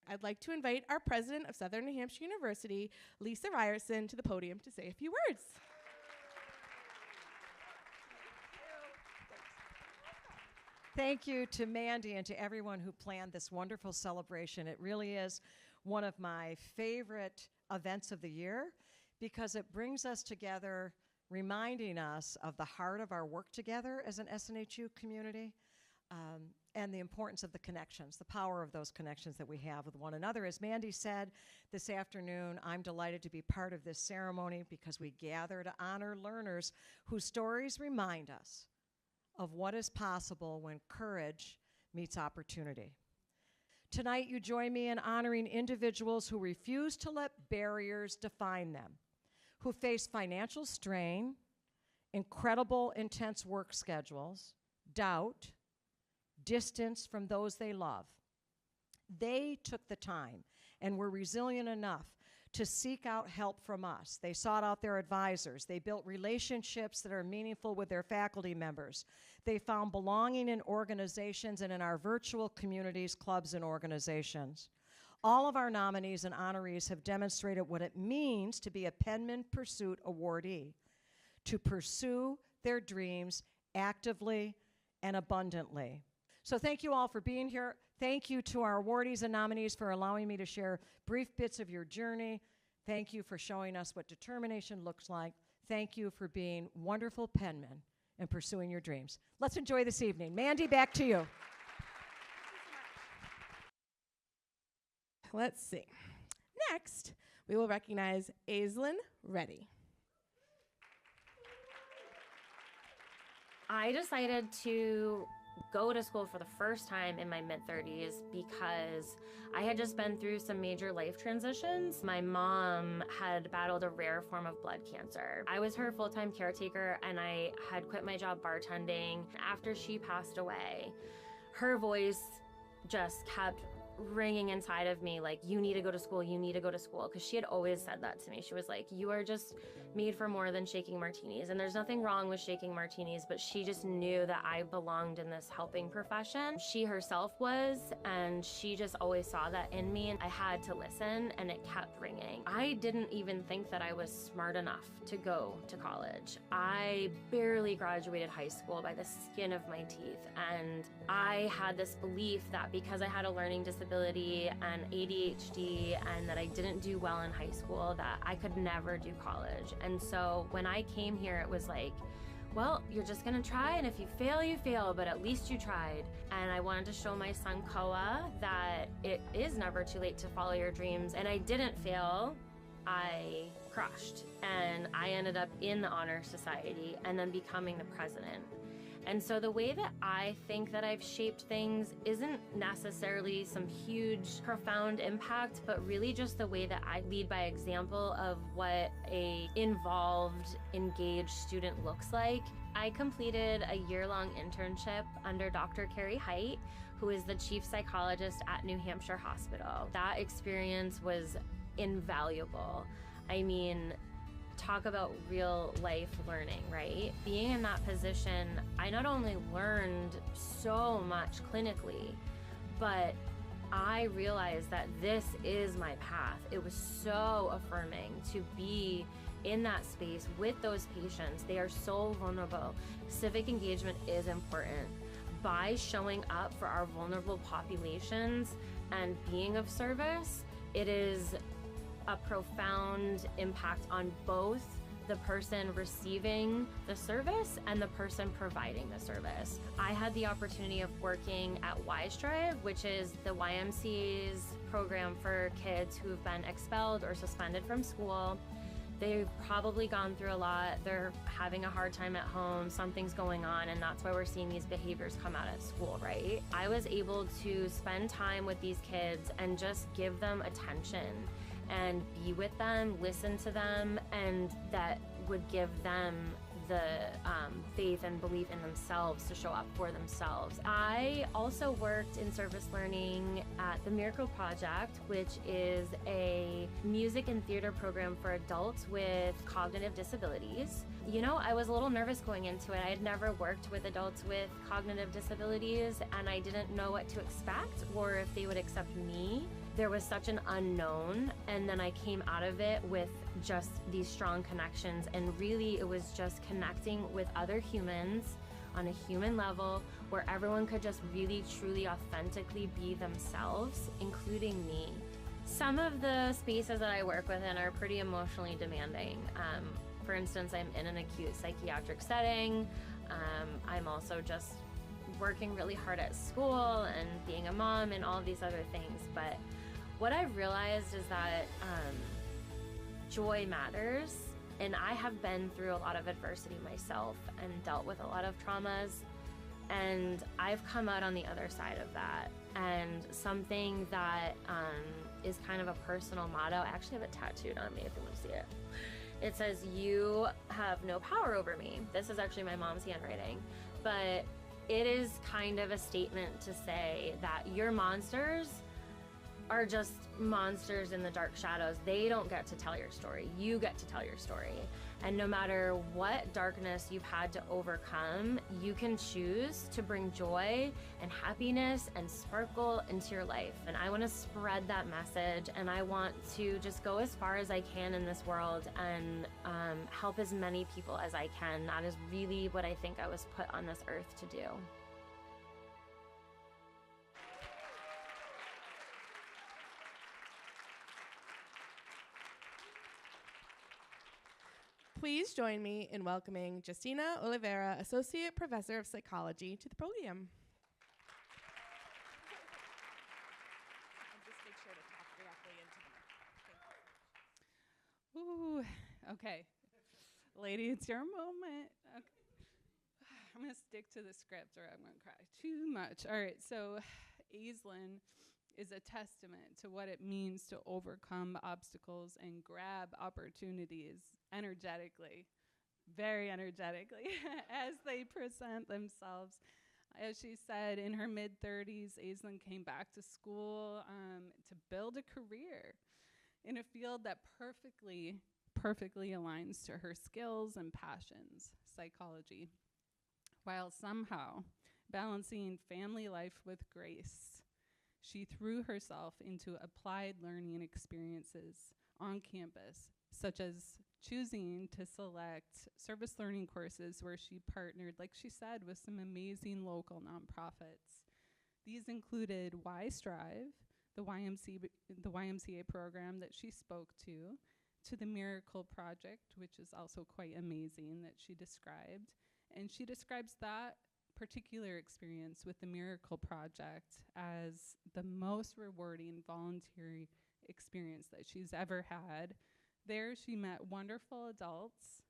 I'd like to invite our president of Southern New Hampshire University, Lisa Ryerson, to the podium to say a few words. Thank you to Mandy and to everyone who planned this wonderful celebration. It really is one of my favorite events of the year because it brings us together, reminding us of the heart of our work together as an SNHU community, and the importance of the connections, the power of those connections that we have with one another. As Mandy said this afternoon, I'm delighted to be part of this ceremony because we gather to honor learners whose stories remind us of what is possible when courage meets opportunity. Tonight, you join me in honoring individuals who refuse to let barriers define them, who face financial strain, incredible, intense work schedules, doubt, distance from those they love. They took the time and were resilient enough to seek out help from us. They sought out their advisors. They built relationships that are meaningful with their faculty members. They found belonging in organizations and in our virtual communities, clubs, and organizations. All of our nominees and honorees have demonstrated what it means to be a Penmen Pursuit awardee, to pursue their dreams actively and abundantly. So thank you all for being here. Thank you to our awardees and nominees for allowing me to share brief bits of your journey. Thank you for showing us what determination looks like. Thank you for being wonderful penmen and pursuing your dreams. Let's enjoy this evening. Mandy, back to you. Let's see. Next, we will recognize Aislinn Reddy. I decided to go to school for the first time in my mid-30s because I had just been through some major life transitions. My mom had battled a rare form of blood cancer. I was her full-time caretaker and I had quit my job bartending. After she passed away, her voice just kept ringing inside of me like, you need to go to school, you need to go to school. Because she had always said that to me. She was like, you are just made for more than shaking martinis. And there's nothing wrong with shaking martinis, but she just knew that I belonged in this helping profession. She herself was, and she just always saw that in me. And I had to listen, and it kept ringing. I didn't even think that I was smart enough to go to college. I barely graduated high school by the skin of my teeth. And I had this belief that because I had a learning disability and ADHD and that I didn't do well in high school, that I could never do college. And so when I came here, it was like, well, you're just gonna try, and if you fail, but at least you tried. And I wanted to show my son Koa that it is never too late to follow your dreams. And I didn't fail, I crushed. And I ended up in the Honor Society and then becoming the president. And so the way that I think that I've shaped things isn't necessarily some huge, profound impact, but really just the way that I lead by example of what a involved, engaged student looks like. I completed a year-long internship under Dr. Carrie Height, who is the chief psychologist at New Hampshire Hospital. That experience was invaluable. I mean, talk about real life learning, right? Being in that position, I not only learned so much clinically, but I realized that this is my path. It was so affirming to be in that space with those patients. They are so vulnerable. Civic engagement is important. By showing up for our vulnerable populations and being of service, it is a profound impact on both the person receiving the service and the person providing the service. I had the opportunity of working at Y-Strive, which is the YMCA's program for kids who've been expelled or suspended from school. They've probably gone through a lot. They're having a hard time at home. Something's going on, and that's why we're seeing these behaviors come out at school, right? I was able to spend time with these kids and just give them attention and be with them, listen to them, and that would give them the faith and belief in themselves to show up for themselves. I also worked in service learning at the Miracle Project, which is a music and theater program for adults with cognitive disabilities. You know, I was a little nervous going into it. I had never worked with adults with cognitive disabilities, and I didn't know what to expect or if they would accept me there was such an unknown, and then I came out of it with just these strong connections, and really it was just connecting with other humans on a human level where everyone could just really truly authentically be themselves, including me. Some of the spaces that I work within are pretty emotionally demanding. For instance, I'm in an acute psychiatric setting. I'm also just working really hard at school and being a mom and all these other things. But what I've realized is that joy matters, and I have been through a lot of adversity myself and dealt with a lot of traumas, and I've come out on the other side of that. And something that is kind of a personal motto, I actually have it tattooed on me if you want to see it. It says, "You have no power over me." This is actually my mom's handwriting, but it is kind of a statement to say that your monsters are just monsters in the dark shadows. They don't get to tell your story. You get to tell your story. And no matter what darkness you've had to overcome, you can choose to bring joy and happiness and sparkle into your life. And I want to spread that message, and I want to just go as far as I can in this world and help as many people as I can. That is really what I think I was put on this earth to do. Please join me in welcoming Justina Oliveira, Associate Professor of Psychology, to the podium. And just make sure to talk directly into the mic. Ooh, okay. Lady, it's your moment. Okay. I'm going to stick to the script or I'm going to cry too much. All right, so Aislinn is a testament to what it means to overcome obstacles and grab opportunities energetically, very energetically, as they present themselves. As she said, in her mid-30s, Aislinn came back to school to build a career in a field that perfectly aligns to her skills and passions, psychology, while somehow balancing family life with grace. She threw herself into applied learning experiences on campus, such as choosing to select service learning courses where she partnered, like she said, with some amazing local nonprofits. These included Y Strive, the YMCA program that she spoke to the Miracle Project, which is also quite amazing that she described. And she describes that particular experience with the Miracle Project as the most rewarding volunteer experience that she's ever had. There she met wonderful adults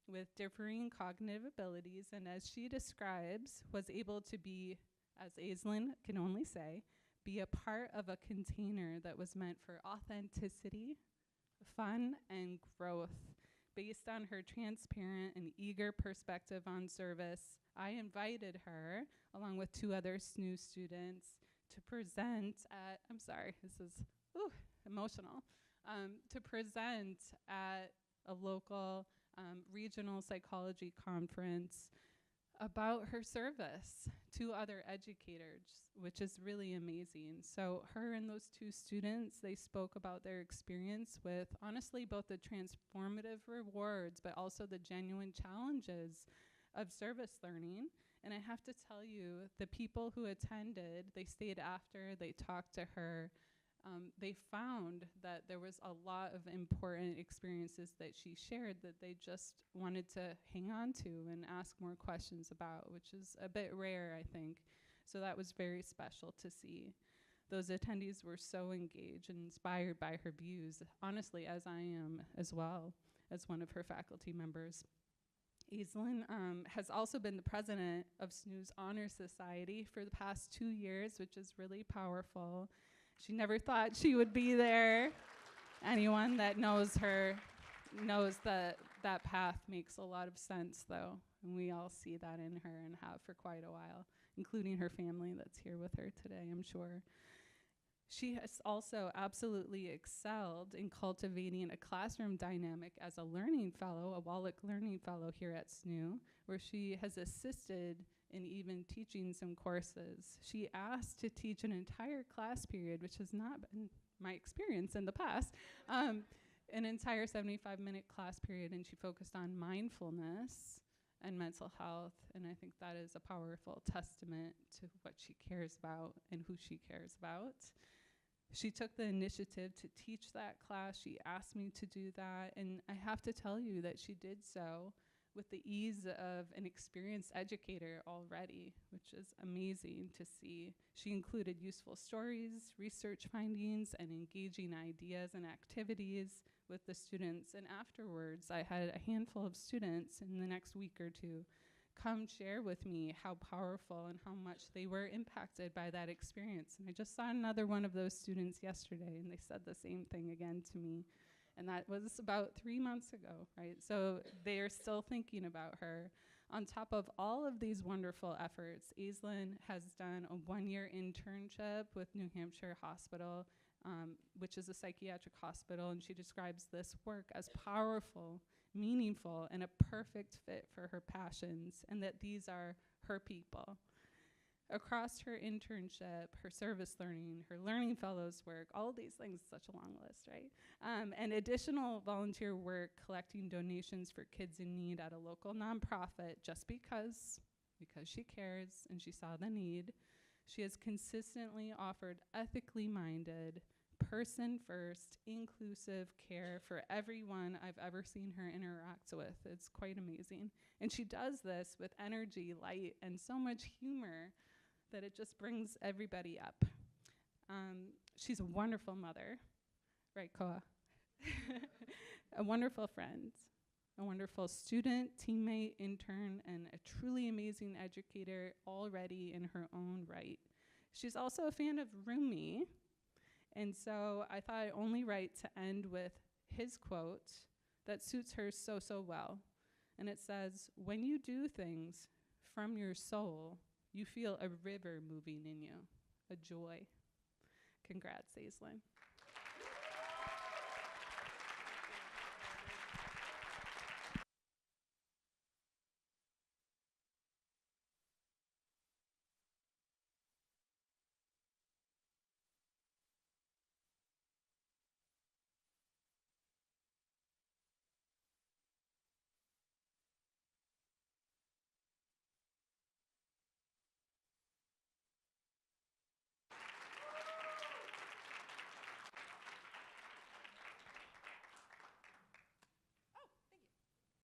with differing cognitive abilities, and as she describes, was able to be, as Aislinn can only say, be a part of a container that was meant for authenticity, fun, and growth. Based on her transparent and eager perspective on service, I invited her, along with 2 other SNHU students, to present at, I'm sorry, this is emotional, to present at a local regional psychology conference about her service to other educators, which is really amazing. So her and those 2 students, they spoke about their experience with, honestly, both the transformative rewards, but also the genuine challenges of service learning. And I have to tell you, the people who attended, they stayed after, they talked to her. They found that there was a lot of important experiences that she shared that they just wanted to hang on to and ask more questions about, which is a bit rare, I think. So that was very special to see. Those attendees were so engaged and inspired by her views, honestly, as I am as well, as one of her faculty members. Aislinn has also been the president of SNHU's Honor Society for the past 2 years, which is really powerful. She never thought she would be there. Anyone that knows her knows that that path makes a lot of sense, though, and we all see that in her and have for quite a while, including her family that's here with her today, I'm sure. She has also absolutely excelled in cultivating a classroom dynamic as a learning fellow, a Wallach Learning Fellow here at SNHU, where she has assisted in even teaching some courses. She asked to teach an entire class period, which has not been my experience in the past, an entire 75-minute class period, and she focused on mindfulness and mental health, and I think that is a powerful testament to what she cares about and who she cares about. She took the initiative to teach that class. She asked me to do that, and I have to tell you that she did so with the ease of an experienced educator already, which is amazing to see. She included useful stories, research findings, and engaging ideas and activities with the students. And afterwards, I had a handful of students in the next week or two come share with me how powerful and how much they were impacted by that experience. And I just saw another one of those students yesterday, and they said the same thing again to me. And that was about 3 months ago, right? So they are still thinking about her. On top of all of these wonderful efforts, Aislinn has done a 1-year internship with New Hampshire Hospital, which is a psychiatric hospital, and she describes this work as powerful, meaningful, and a perfect fit for her passions, and that these are her people. Across her internship, her service learning, her learning fellows work, all of these things, such a long list, right? And additional volunteer work collecting donations for kids in need at a local nonprofit just because she cares and she saw the need. She has consistently offered ethically minded, person-first, inclusive care for everyone I've ever seen her interact with. It's quite amazing. And she does this with energy, light, and so much humor that it just brings everybody up. She's a wonderful mother, right, Koa? A wonderful friend, a wonderful student, teammate, intern, and a truly amazing educator already in her own right. She's also a fan of Rumi, and so I thought I'd only right to end with his quote that suits her so, so well. And it says, "When you do things from your soul, you feel a river moving in you, a joy." Congrats, Aislinn.